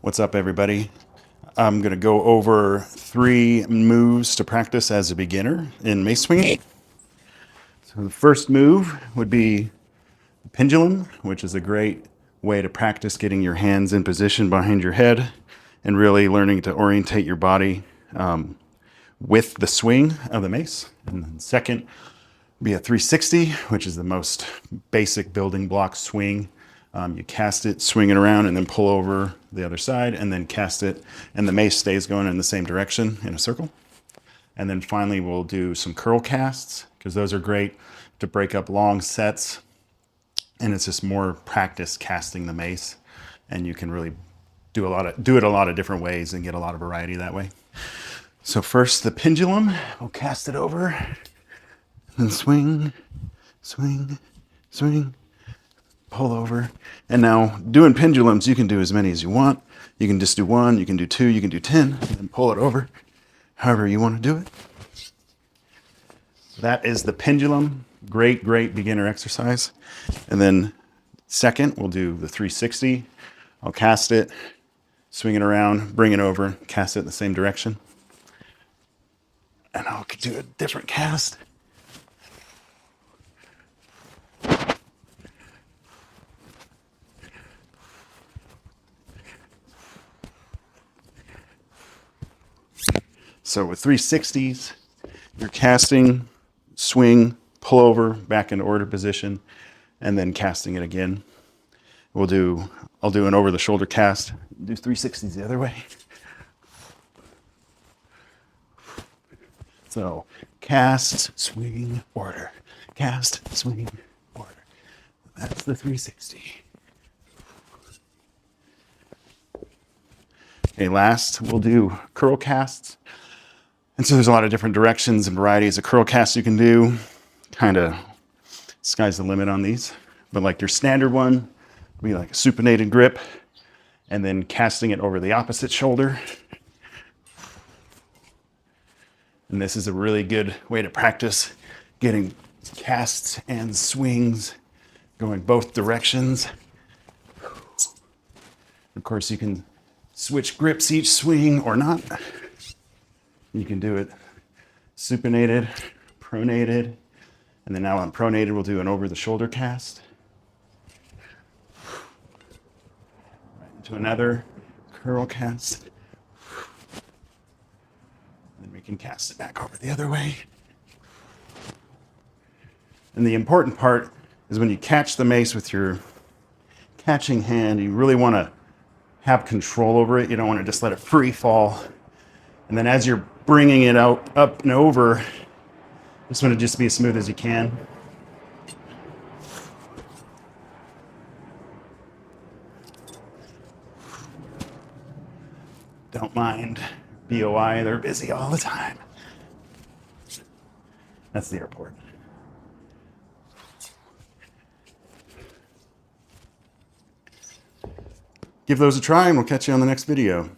What's up, everybody? I'm going to go over 3 moves to practice as a beginner in mace swinging. So the first move would be Pendulum, which is a great way to practice getting your hands in position behind your head and really learning to orientate your body with the swing of the mace. And then second, be a 360, which is the most basic building block swing. You cast it, swing it around, and then pull over the other side, and then cast it, and the mace stays going in the same direction in a circle. And then finally, we'll do some curl casts, because those are great to break up long sets, and it's just more practice casting the mace, and you can really do it a lot of different ways and get a lot of variety that way. So first, the pendulum. We'll cast it over, and swing, swing, swing, pull over. And now doing pendulums, you can do as many as you want. You can just do 1, you can do 2, you can do 10, and then pull it over, however you want to do it. That is the pendulum. Great beginner exercise. And then second, we'll do the 360. I'll cast it, swing it around, bring it over, cast it in the same direction. And I'll do a different cast. So with 360s, you're casting, swing, pull over, back into order position, and then casting it again. I'll do an over the shoulder cast, do 360s the other way. So cast, swing, order, cast, swing, order. That's the 360. Okay, last we'll do curl casts. And so there's a lot of different directions and varieties of curl casts you can do. Kind of sky's the limit on these. But like your standard one would be like a supinated grip and then casting it over the opposite shoulder. And this is a really good way to practice getting casts and swings going both directions. Of course, you can switch grips each swing or not. You can do it supinated, pronated, and then now on pronated, we'll do an over the shoulder cast. Right into another curl cast. Then we can cast it back over the other way. And the important part is when you catch the mace with your catching hand, you really want to have control over it. You don't want to just let it free fall. And then as you're bringing it out, up and over, just want to just be as smooth as you can. Don't mind BOI, they're busy all the time. That's the airport. Give those a try and we'll catch you on the next video.